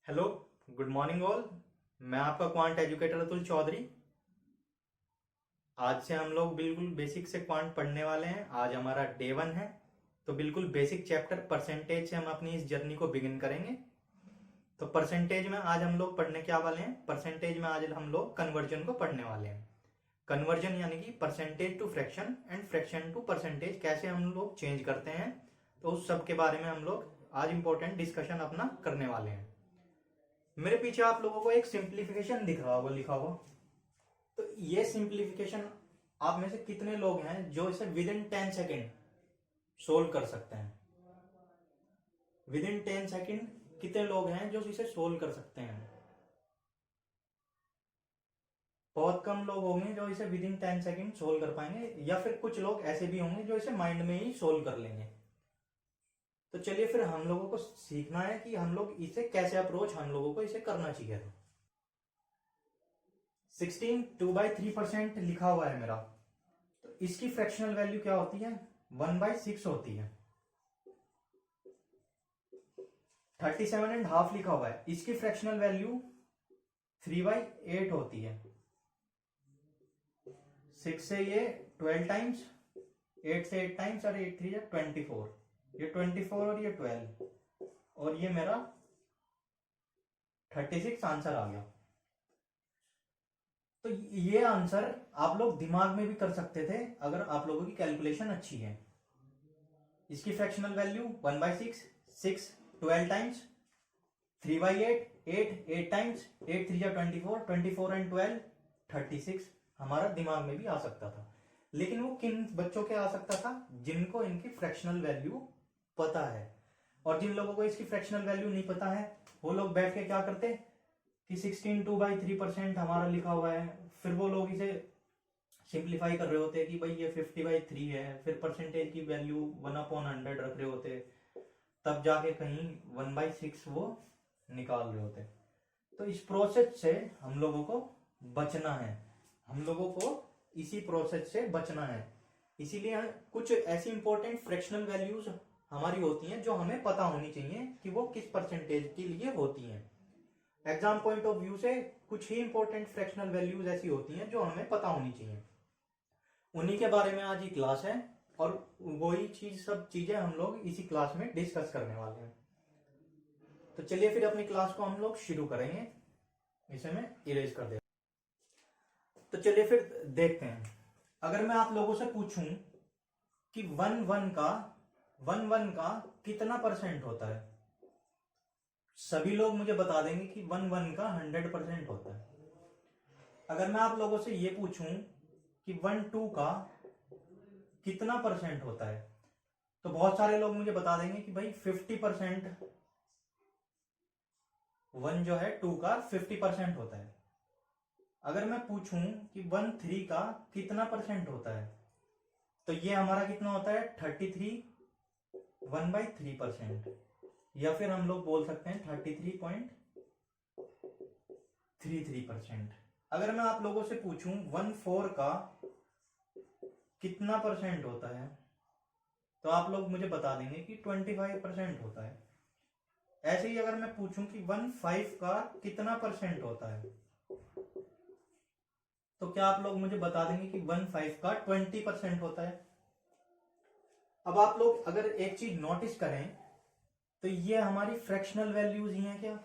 Hello, good morning all. मैं आपका quant educator Atul Chaudhary. आज से हम लोग बिल्कुल बेसिक से क्वांट पढ़ने वाले हैं। आज हमारा डे 1 है, तो बिल्कुल बेसिक चैप्टर परसेंटेज से हम अपनी इस जर्नी को बिगिन करेंगे। तो परसेंटेज में आज हम लोग पढ़ने क्या वाले हैं? परसेंटेज में आज हम लोग कन्वर्जन को पढ़ने वाले हैं। कन्वर्जन यानी कि percentage to fraction and fraction to percentage कैसे हम लोग चेंज करते हैं, तो उस सब के बारे में हम लोग आज इंपॉर्टेंट डिस्कशन अपना करने वाले हैं। मेरे पीछे आप लोगों को एक सिंप्लीफिकेशन दिख रहा होगा, लिखा होगा। तो ये सिंप्लीफिकेशन आप में से कितने लोग हैं जो इसे विद इन 10 सेकेंड सोल्व कर सकते हैं? विद इन 10 सेकेंड कितने लोग हैं जो इसे सोल्व कर सकते हैं? बहुत कम लोग होंगे जो इसे विद इन 10 सेकेंड सोल्व कर पाएंगे, या फिर कुछ लोग ऐसे भी होंगे जो इसे माइंड में ही सोल्व कर लेंगे। तो चलिए फिर हम लोगों को सीखना है कि हम लोग इसे कैसे अप्रोच हम लोगों को इसे करना चाहिए। 16 2/3% लिखा हुआ है मेरा, तो इसकी फ्रैक्शनल वैल्यू क्या होती है? 1/6 होती है। 37.5 लिखा हुआ है, इसकी फ्रैक्शनल वैल्यू 3/8 होती है। 6 से ये 12 टाइम्स, 8 से 8 टाइम्स, और 8 3 24। ये 24 और ये 12, और ये मेरा 36 आंसर आ गया। तो ये आंसर आप लोग दिमाग में भी कर सकते थे अगर आप लोगों की कैलकुलेशन अच्छी है। इसकी fractional value 1/6, 6 12 times, 3/8, 8 times, 8 3 24, 24 and 12 36 हमारा दिमाग में भी आ सकता था। लेकिन वो किन बच्चों के आ सकता था? जिनको इनकी फ्रैक्शनल वैल्यू पता है। और जिन लोगों को इसकी फ्रैक्शनल वैल्यू नहीं पता है, वो लोग बैठ के क्या करते कि 16 2/3% हमारा लिखा हुआ है, फिर वो लोग इसे सिंप्लीफाई कर रहे होते कि भाई ये 50/3 है, फिर परसेंटेज की वैल्यू 1/100 रख रहे होते, तब जाके कहीं 1/6 वो निकाल रहे होते। तो इस प्रोसेस से हम लोगों को बचना है, हम लोगों को इसी प्रोसेस से बचना है। इसीलिए कुछ ऐसी इंपॉर्टेंट फ्रैक्शनल वैल्यूज हमारी होती हैं जो हमें पता होनी चाहिए कि वो किस परसेंटेज के लिए होती हैं। एग्जाम पॉइंट ऑफ व्यू से कुछ ही इंपॉर्टेंट फ्रैक्शनल वैल्यूज ऐसी होती हैं जो हमें पता होनी चाहिए। उन्हीं के बारे में आज ही क्लास है, और वही चीज सब चीजें हम लोग इसी क्लास में डिस्कस करने वाले हैं। तो चलिए फिर अपनी क्लास को हम लोग शुरू करेंगे। इसे मैं इरेज कर देता हूं। तो चलिए फिर देखते हैं। अगर मैं आप लोगों से पूछूं कि 1/1 का कितना परसेंट होता है, सभी लोग मुझे बता देंगे कि 1/1 का 100% होता है। अगर मैं आप लोगों से ये पूछूं कि 1/2 का कितना परसेंट होता है, तो बहुत सारे लोग मुझे बता देंगे कि भाई 50%। 1 जो है 2 का 50% होता है। अगर मैं पूछूं कि 1/3 का कितना परसेंट होता है, तो ये हमारा कितना होता है? 33 1/3%, या फिर हम लोग बोल सकते हैं 33.33%। अगर मैं आप लोगों से पूछूं 1/4 का कितना परसेंट होता है, तो आप लोग मुझे बता देंगे कि 25% होता है। ऐसे ही अगर मैं पूछूं कि 1/5 का कितना परसेंट होता है, तो क्या आप लोग मुझे बता देंगे कि 1/5 का 20% होता है। अब आप लोग अगर एक चीज नोटिस करें, तो ये हमारी फ्रैक्शनल वैल्यूज ही हैं क्या?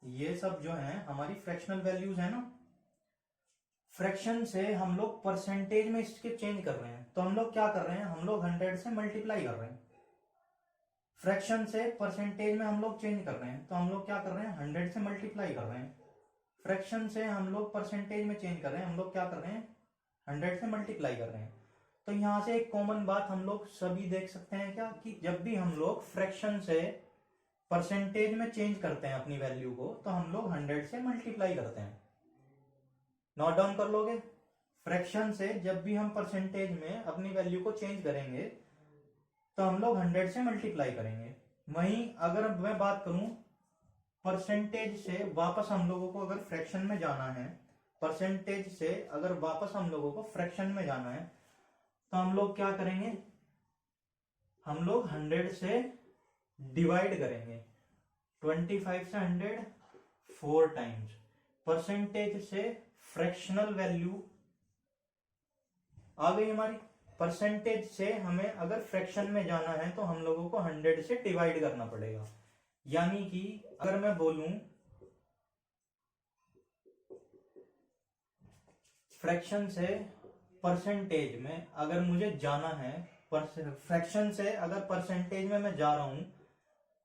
ये सब जो है हमारी फ्रैक्शनल वैल्यूज है ना। फ्रैक्शन से हम लोग परसेंटेज में इसके चेंज कर रहे हैं, तो हम लोग क्या कर रहे हैं? हम लोग 100 से मल्टीप्लाई कर रहे हैं। फ्रैक्शन से परसेंटेज में हम लोग चेंज कर रहे हैं, तो हम लोग क्या कर रहे हैं? 100 से मल्टीप्लाई कर रहे हैं। फ्रैक्शन से हम लोग परसेंटेज में चेंज कर रहे हैं, हम लोग क्या कर रहे हैं? 100 से मल्टीप्लाई कर रहे हैं। तो यहां से एक कॉमन बात हम लोग सभी देख सकते हैं क्या, कि जब भी हम लोग फ्रैक्शन से परसेंटेज में चेंज करते हैं अपनी वैल्यू को, तो हम लोग 100 से मल्टीप्लाई करते हैं। नोट डाउन कर लोगे? फ्रैक्शन से जब भी हम परसेंटेज में अपनी वैल्यू को चेंज करेंगे, तो हम लोग 100 से मल्टीप्लाई करेंगे। वहीं अगर मैं बात करूं परसेंटेज से वापस हम लोगों को अगर फ्रैक्शन में जाना है, परसेंटेज से अगर वापस हम लोगों को फ्रैक्शन में जाना है, तो हम लोग क्या करेंगे? हम लोग 100 से डिवाइड करेंगे 25 से 100 4 टाइम्स, परसेंटेज से फ्रैक्शनल वैल्यू आ गई हमारी। परसेंटेज से हमें अगर फ्रैक्शन में जाना है तो हम लोगों को 100 से डिवाइड करना पड़ेगा। यानी कि अगर मैं बोलूं फ्रैक्शन से परसेंटेज में अगर मुझे जाना है, फ्रैक्शन से अगर परसेंटेज में मैं जा रहा हूं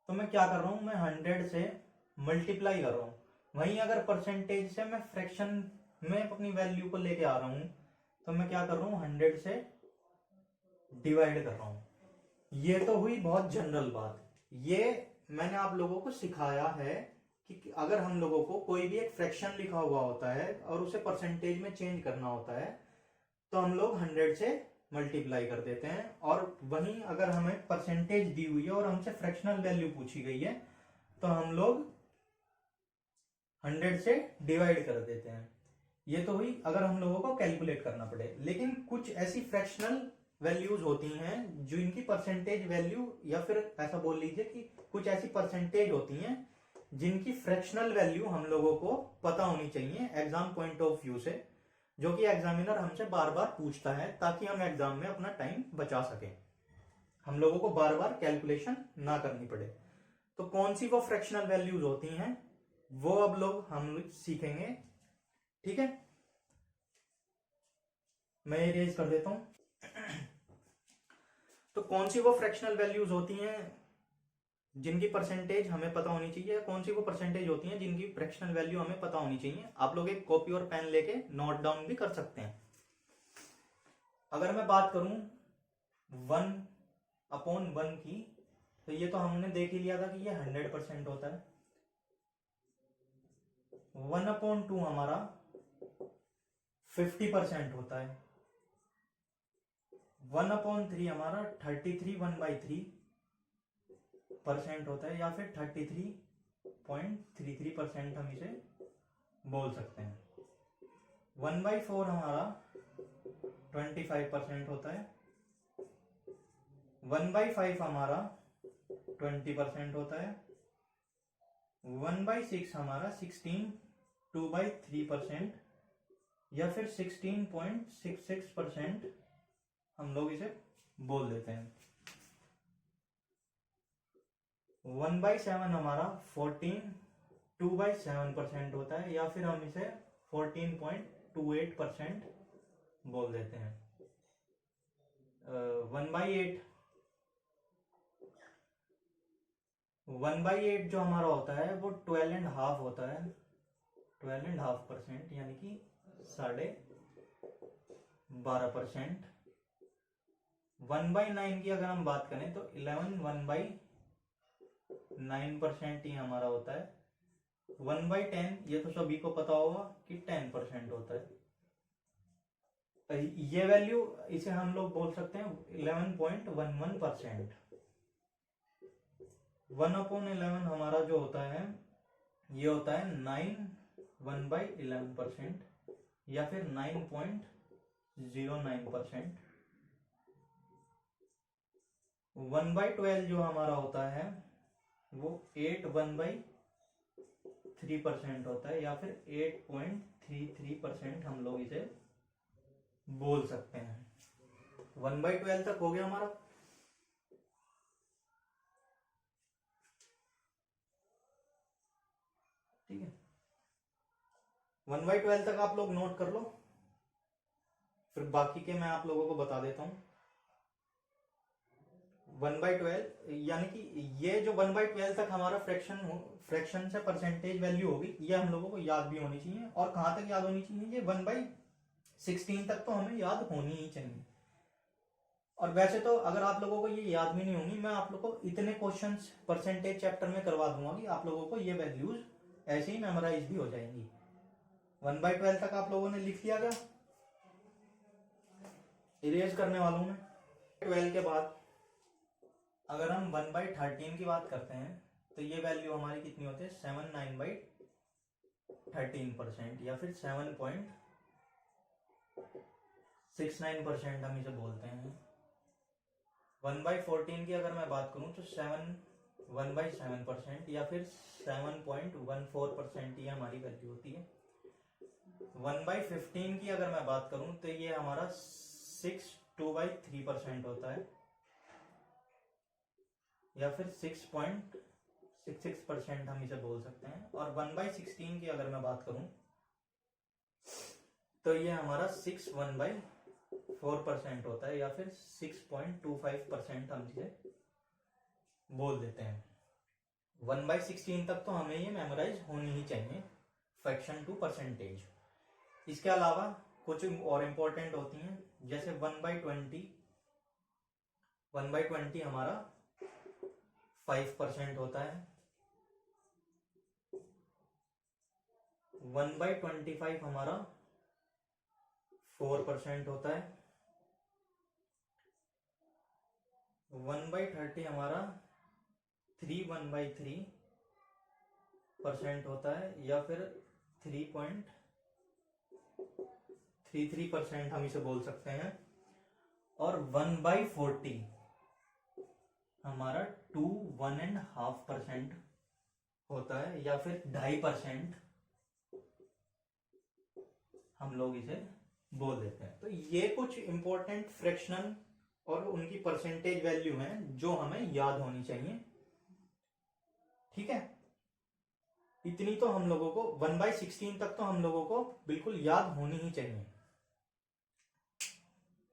तो मैं क्या कर रहा हूं, मैं 100 से मल्टीप्लाई कर रहा हूं। वहीं अगर परसेंटेज से मैं फ्रैक्शन में अपनी वैल्यू को लेके आ रहा हूं तो मैं क्या कर रहा हूं, 100 से डिवाइड कर रहा हूं। ये तो हुई बहुत जनरल बात। ये मैंने आप लोगों को सिखाया है कि अगर हम लोगों को कोई भी एक फ्रैक्शन लिखा हुआ होता है और उसे परसेंटेज में चेंज करना होता है तो हम लोग 100 से मल्टीप्लाई कर देते हैं। और वहीं अगर हमें परसेंटेज दी हुई है और हमसे फ्रैक्शनल वैल्यू पूछी गई है तो हम लोग 100 से डिवाइड कर देते हैं। ये तो हुई अगर हम लोगों को कैलकुलेट करना पड़े। लेकिन कुछ ऐसी फ्रैक्शनल वैल्यूज होती हैं जो इनकी परसेंटेज वैल्यू, या फिर ऐसा बोल लीजिए कि कुछ ऐसी परसेंटेज होती हैं जिनकी फ्रैक्शनल वैल्यू हम लोगों को पता होनी चाहिए एग्जाम पॉइंट ऑफ व्यू से, जो कि एग्जामिनर हमसे बार बार पूछता है ताकि हम एग्जाम में अपना टाइम बचा सके, हम लोगों को बार बार कैलकुलेशन ना करनी पड़े। तो कौन सी वो फ्रैक्शनल वैल्यूज होती हैं वो अब लोग हम सीखेंगे। ठीक है, मैं इरेज कर देता हूं। तो कौन सी वो फ्रैक्शनल वैल्यूज होती हैं जिनकी परसेंटेज हमें पता होनी चाहिए, कौन सी वो परसेंटेज होती हैं जिनकी फ्रैक्शनल वैल्यू हमें पता होनी चाहिए। आप लोग एक कॉपी और पेन लेके नोट डाउन भी कर सकते हैं। अगर मैं बात करूं 1/1 की, तो ये तो हमने देख ही लिया था कि ये 100% होता है। 1/2 हमारा 50% होता है। 1/3 हमारा 33/1/3% होता है, या फिर 33.33% हम इसे बोल सकते हैं। 1/4 हमारा 25% होता है। 1/5 हमारा 20% होता है। 1/6 हमारा 2/3% या फिर 16.66% हम लोग इसे बोल देते हैं। 1/7 हमारा 2/7% होता है, या फिर हम इसे 14.28% बोल देते हैं। 1/8 जो हमारा होता है वो 12.5 होता है। 12.5% यानी कि 12.5%। 1/9 की अगर हम बात करें तो 1/9% ही हमारा होता है। 1/10 ये तो सभी को पता होगा कि 10% होता है। ये वैल्यू इसे हम लोग बोल सकते हैं 11.11%। 1/11 हमारा जो होता है ये होता है 1/11% या फिर 9.09%। 1/12 जो हमारा होता है वो 8/1/3% होता है, या फिर 8.33% हम लोग इसे बोल सकते हैं। 1/12 तक हो गया हमारा। ठीक है, 1/12 तक आप लोग नोट कर लो, फिर बाकी के मैं आप लोगों को बता देता हूं। 1/12 यानी कि ये जो 1/12 तक हमारा फ्रैक्शन से परसेंटेज वैल्यू होगी, ये हम लोगों को याद भी होनी चाहिए। और कहां तक याद होनी चाहिए, ये 1/16 तक तो हमें याद होनी ही चाहिए। और वैसे तो अगर आप लोगों को ये याद भी नहीं होंगी, मैं आप लोगों को इतने क्वेश्चंस परसेंटेज चैप्टर में करवा दूंगा कि आप लोगों को ये वैल्यूज ऐसे ही मेमोराइज भी हो जाएंगी। 1/12 तक आप लोगों ने लिख लिया क्या? इरेज करने वाला हूं मैं। 12 के बाद अगर हम 1/13 की बात करते हैं तो ये वैल्यू हमारी कितनी होती है, 79/13%, या फिर 7.69% हम इसे बोलते हैं। 1/14 की अगर मैं बात करूं तो 7 1/7% या फिर 7.14% ये हमारी वैल्यू होती है। 1/15 की अगर मैं बात करूं तो ये हमारा 6/2/3% होता है या फिर 6.66% हम इसे बोल सकते हैं। और 1/16 की अगर मैं बात करूं तो ये हमारा 6/1/4% होता है या फिर 6.25% हम इसे बोल देते हैं। 1/16 तक तो हमें ये मेमोराइज होनी ही चाहिए, फ्रैक्शन टू परसेंटेज। इसके अलावा कुछ और इंपॉर्टेंट होती हैं, जैसे 1/20 हमारा 5% होता है। 1/25 हमारा 4% होता है। 1/30 हमारा 3/1/3% होता है या फिर 3.33% हम इसे बोल सकते हैं। और 1/40 हमारा 1.5% होता है या फिर 2.5% हम लोग इसे बोल देते हैं। तो ये कुछ इंपॉर्टेंट फ्रैक्शनल और उनकी परसेंटेज वैल्यू हैं जो हमें याद होनी चाहिए। ठीक है, इतनी तो हम लोगों को 1/16 तक तो हम लोगों को बिल्कुल याद होनी ही चाहिए।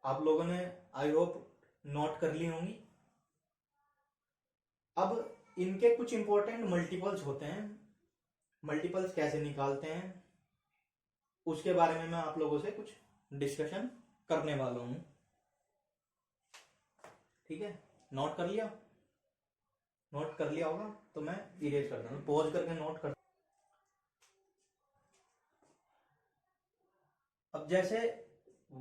आप लोगों ने आई होप नोट कर ली होंगी। अब इनके कुछ इंपॉर्टेंट मल्टीपल्स होते हैं, मल्टीपल्स कैसे निकालते हैं उसके बारे में मैं आप लोगों से कुछ डिस्कशन करने वाला हूं। ठीक है, नोट कर लिया? नोट कर लिया होगा तो मैं इरेज करता हूं, पॉज करके नोट कर। अब जैसे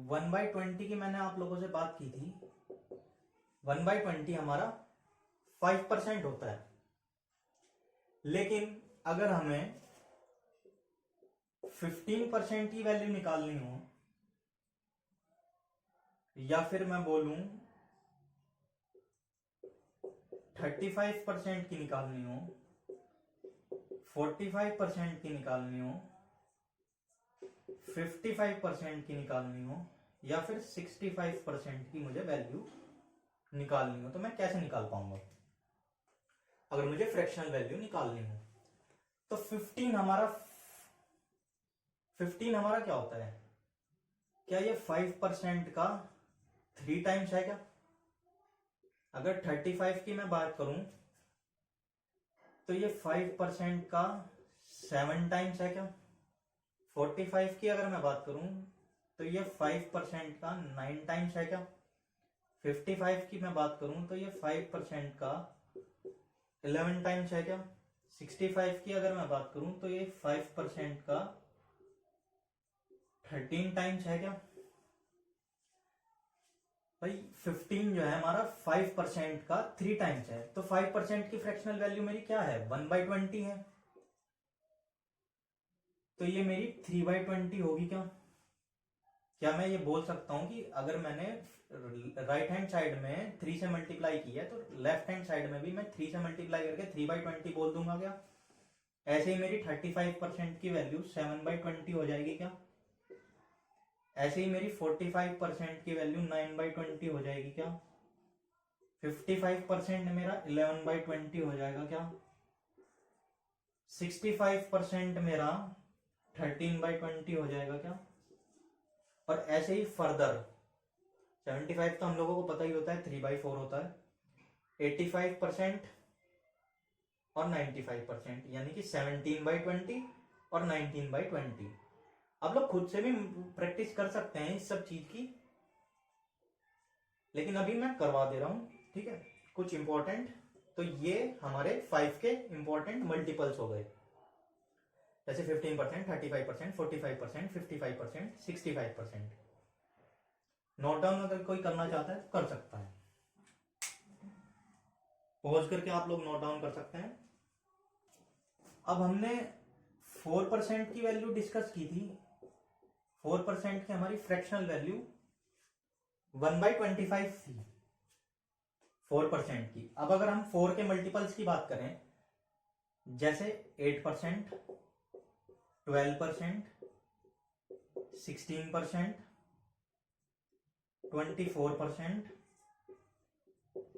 1/20 की मैंने आप लोगों से बात की थी, 1/20 हमारा 5% होता है। लेकिन अगर हमें 15% की वैल्यू निकालनी हो, या फिर मैं बोलूं 35% की निकालनी हो, 45% की निकालनी हो, 55% की निकालनी हो, या फिर 65% की मुझे वैल्यू निकालनी हो, तो मैं कैसे निकाल पाऊंगा अगर मुझे फ्रैक्शनल वैल्यू निकालनी हो? तो 15 हमारा क्या होता है? क्या ये 5% का 3 टाइम्स है क्या? अगर 35 की मैं बात करूं तो ये 5% का 7 टाइम्स है क्या? 45 की अगर मैं बात करूं तो ये 5% का 9 टाइम्स है क्या? 55 की मैं बात करूं तो ये 5% का 11 टाइम्स है क्या? 65 की अगर मैं बात करूं तो ये 5% का 13 टाइम्स है क्या? भाई 15 जो है हमारा 5% का 3 टाइम्स है, तो 5% की फ्रैक्शनल वैल्यू मेरी क्या है? 1/20 है। तो ये मेरी 3/20 होगी क्या? क्या मैं ये बोल सकता हूं कि अगर मैंने राइट हैंड साइड में 3 से मल्टीप्लाई किया है तो लेफ्ट हैंड साइड में भी मैं 3 से मल्टीप्लाई करके 3/20 बोल दूंगा क्या? ऐसे ही मेरी 35% की वैल्यू 7/20 हो जाएगी क्या? ऐसे ही मेरी 45% की वैल्यू 9/20 हो जाएगी क्या? 55% मेरा 11/20 हो जाएगा क्या? 65% मेरा 13/20 हो जाएगा क्या? और ऐसे ही फर्दर 75 तो हम लोगों को पता ही होता है 3/4 होता है। 85% और 95%, यानी कि 17/20 और 19/20। आप लोग खुद से भी प्रैक्टिस कर सकते हैं इस सब चीज की, लेकिन अभी मैं करवा दे रहा हूं। ठीक है, कुछ इंपॉर्टेंट, तो ये हमारे 5 के इंपॉर्टेंट मल्टीपल्स हो गए, जैसे 15%, 35%, 45%, 55%, 65%। नोट डाउन अगर कोई करना चाहता है तो कर सकता है, पॉज करके आप लोग नोट डाउन कर सकते हैं। अब हमने 4% की वैल्यू डिस्कस की थी। 4% की हमारी फ्रैक्शनल वैल्यू 1/25 थी। 4% की। अब अगर हम 4 के मल्टीपल्स की बात करें, जैसे 8%, 12%, 16%, 24%,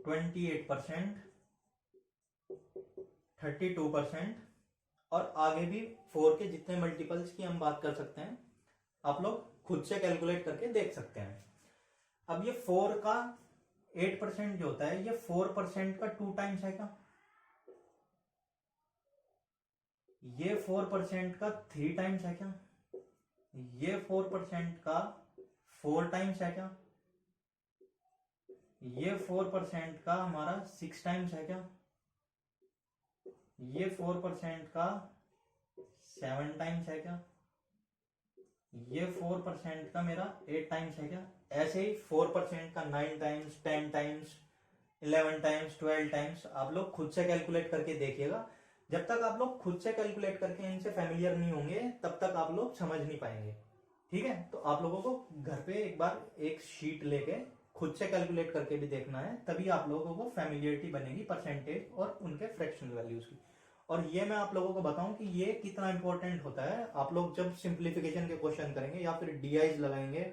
28%, 32%, और आगे भी 4 के जितने मल्टीपल्स की हम बात कर सकते हैं, आप लोग खुद से कैलकुलेट करके देख सकते हैं। अब ये 4 का 8% जो होता है, ये 4% का 2 टाइम्स है क्या? ये 4% का 3 टाइम्स है क्या? ये 4% का 4 टाइम्स है क्या? ये 4% का हमारा 6 टाइम्स है क्या? ये 4% का 7 टाइम्स है क्या? ये 4% का मेरा 8 टाइम्स है क्या? ऐसे ही 4% का 9 टाइम्स, 10 टाइम्स, 11 टाइम्स, 12 टाइम्स आप लोग खुद से कैलकुलेट करके देखिएगा। जब तक आप लोग खुद से कैलकुलेट करके इनसे फैमिलियर नहीं होंगे, तब तक आप लोग समझ नहीं पाएंगे। ठीक है, तो आप लोगों को घर पे एक बार एक शीट लेके खुद से कैलकुलेट करके भी देखना है, तभी आप लोगों को फैमिलियरिटी बनेगी परसेंटेज और उनके फ्रैक्शनल वैल्यूज की। और ये मैं आप लोगों को बताऊं कि ये कितना इंपॉर्टेंट होता है। आप लोग जब सिंप्लीफिकेशन के क्वेश्चन करेंगे या फिर डीआईज लगाएंगे,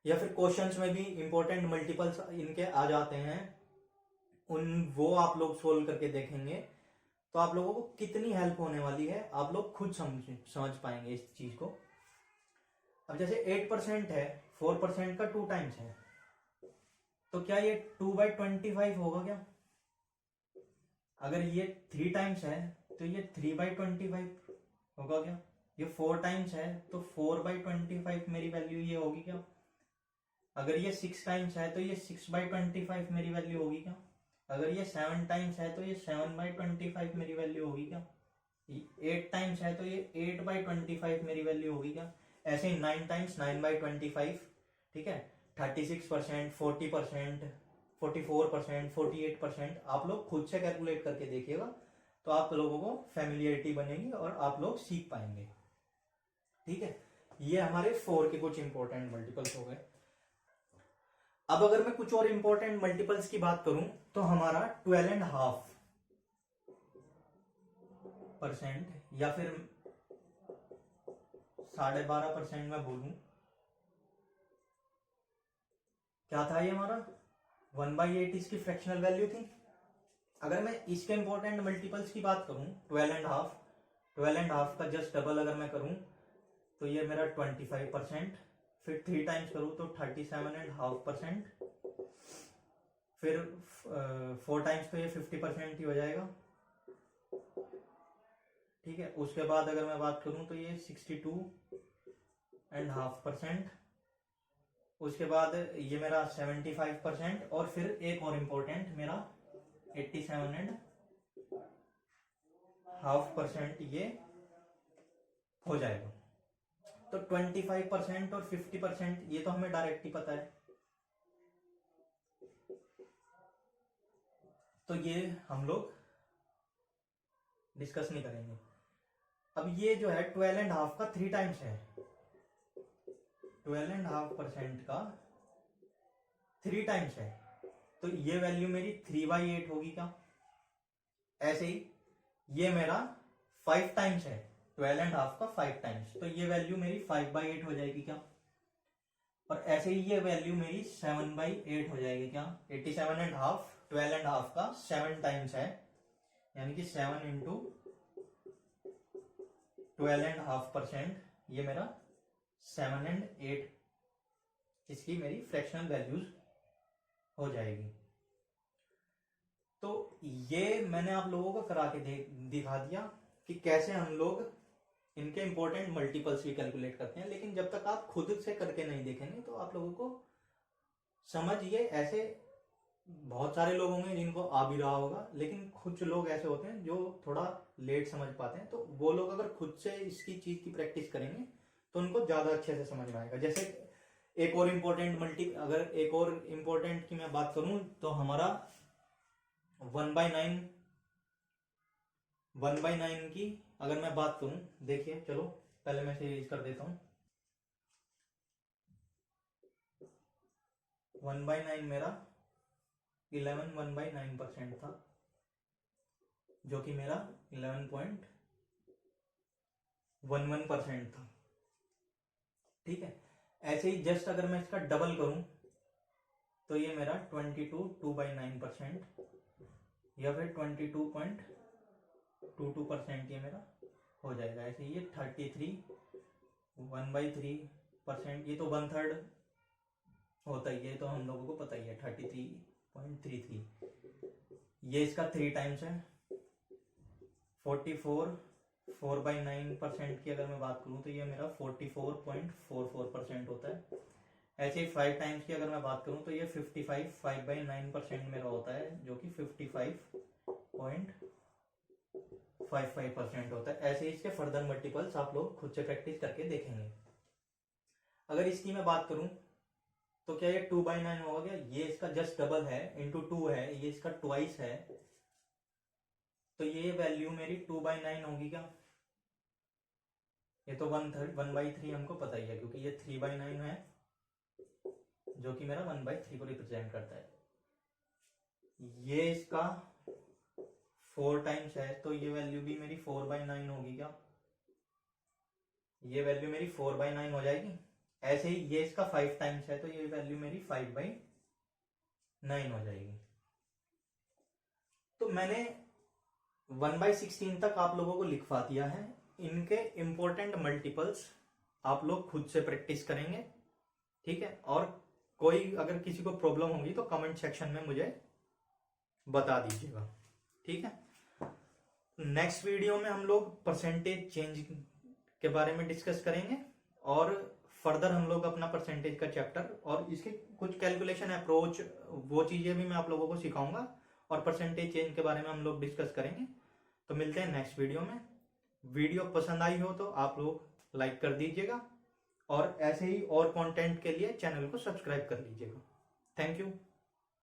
या फिर क्वेश्चंस में भी इंपॉर्टेंट मल्टीपल्स इनके आ जाते हैं, वो आप लोग सोल्व करके देखेंगे, तो आप लोगों को कितनी हेल्प होने वाली है, आप लोग खुद समझ पाएंगे इस चीज को। अब जैसे 8% है, 4% का 2 टाइम्स है, तो क्या ये 2/25 होगा क्या? अगर ये 3 टाइम्स है तो ये 3/25 होगा क्या? ये 4 टाइम्स है तो 4/25 मेरी वैल्यू ये होगी क्या? अगर ये 6 टाइम्स है तो ये 6/25 मेरी वैल्यू होगी क्या? अगर ये 7 टाइम्स है तो ये 7/25 मेरी वैल्यू होगी क्या? 8 टाइम्स है तो ये 8/25 मेरी वैल्यू होगी क्या? ऐसे ही 9 टाइम्स 9/25, ठीक है, 36%, 40%, 44%, 48%। आप लोग खुद से कैलकुलेट करके देखिएगा, तो आप लोगों को फैमिलियरिटी बनेगी और आप लोग सीख पाएंगे। ठीक है, ये हमारे 4 के कुछ इंपॉर्टेंट मल्टीपल्स हो गए। अब अगर मैं कुछ और इंपॉर्टेंट मल्टीपल्स की बात करूं, तो हमारा 12.5% या फिर 12.5% में बोलूं, क्या था ये हमारा 1/8 इसकी फ्रैक्शनल वैल्यू थी। अगर मैं इसके इंपॉर्टेंट मल्टीपल्स की बात करूं, 12.5 का जस्ट डबल अगर मैं करूं, तो ये मेरा 25%, फिर 3 टाइम्स करूं तो 37.5%, फिर 4 टाइम्स तो ये 50% ही हो जाएगा। ठीक है, उसके बाद अगर मैं बात करूं तो ये 62.5%, उसके बाद ये मेरा 75%, और फिर एक और इम्पोर्टेंट मेरा 87.5% ये हो जाएगा। तो 25% और 50% ये तो हमें डायरेक्ट ही पता है, तो ये हम लोग डिस्कस नहीं करेंगे। अब ये जो है 12.5 का 3 टाइम्स है, 12.5% का 3 टाइम्स है, तो ये वैल्यू मेरी 3/8 होगी क्या? ऐसे ही ये मेरा 5 टाइम्स है, 12.5 का 5 टाइम्स, तो ये वैल्यू मेरी 5/8 हो जाएगी क्या? और ऐसे ही ये वैल्यू मेरी 7/8 हो जाएगी क्या? 87.5 12.5 का 7 टाइम्स है, यानी कि 7 इंटू 12.5%, ये मेरा 7 और 8 इसकी मेरी फ्रैक्शनल वैल्यूज हो जाएगी। तो ये मैंने आप लोगों को करा के दिखा दिया कि कैसे हम लोग इनके इंपॉर्टेंट मल्टीपल्स भी कैलकुलेट करते हैं। लेकिन जब तक आप खुद से करके नहीं देखेंगे तो आप लोगों को समझिए, ऐसे बहुत सारे लोग होंगे जिनको आ भी रहा होगा, लेकिन कुछ लोग ऐसे होते हैं जो थोड़ा लेट समझ पाते हैं। तो वो लोग अगर खुद से इसकी चीज की प्रैक्टिस करेंगे तो उनको ज्यादा अच्छे से समझ में आएगा। जैसे एक और इम्पोर्टेंट की मैं बात करूं, तो हमारा 1/9 की अगर मैं बात करूं, देखिए चलो पहले मैं इसे यूज कर देता हूं। 1/9 मेरा 11 1/9% था, जो कि मेरा 11.11% था। ठीक है, ऐसे ही जस्ट अगर मैं इसका डबल करूं तो ये मेरा 22 या फिर 22.22% ये मेरा हो जाएगा। ऐसे ये 33 1/3%, ये तो 1/3 होता ही है, तो हम लोगों को पता ही है 33.33। ये इसका 3 टाइम्स है। 44 4/9% की अगर मैं बात करूं तो ये मेरा 44.44% होता है। ऐसे ही 5 टाइम्स की अगर मैं बात करूं तो ये 55 5/9% मेरा होता है, जो कि 55.55% होता है। ऐसे ही इसके फर्दर मल्टीपल्स आप लोग खुद से प्रैक्टिस करके देखेंगे। अगर इसकी मैं बात करूं तो क्या ये 2/9 होगा क्या? ये इसका जस्ट डबल है, इंटू 2 है, ये इसका ट्वाइस है, तो ये वैल्यू मेरी 2/9 होगी क्या? ये तो 1/3 हमको पता ही है, क्योंकि ये 3/9 है, जो कि मेरा 1/3 को रिप्रेजेंट करता है। ये इसका 4 टाइम्स है, तो ये वैल्यू भी मेरी 4/9 होगी क्या? ये वैल्यू मेरी 4/9 हो जाएगी। ऐसे ही ये इसका 5 टाइम्स है, तो ये वैल्यू मेरी 5/9 हो जाएगी। तो मैंने 1/16 तक आप लोगों को लिखवा दिया है। इनके इंपॉर्टेंट मल्टीपल्स आप लोग खुद से प्रैक्टिस करेंगे, ठीक है? और कोई अगर किसी को प्रॉब्लम होगी तो कमेंट सेक्शन में मुझे बता दीजिएगा, ठीक है? नेक्स्ट वीडियो में हम लोग परसेंटेज चेंज के बारे में डिस्कस करेंगे, और फर्दर हम लोग अपना परसेंटेज का चैप्टर और इसके कुछ कैलकुलेशन अप्रोच, वो चीजें भी मैं आप लोगों को सिखाऊंगा, और परसेंटेज चेंज के बारे में हम लोग डिस्कस करेंगे। तो मिलते हैं नेक्स्ट वीडियो में। वीडियो पसंद आई हो तो आप लोग लाइक कर दीजिएगा, और ऐसे ही और कंटेंट के लिए चैनल को सब्सक्राइब कर लीजिएगा। Thank you.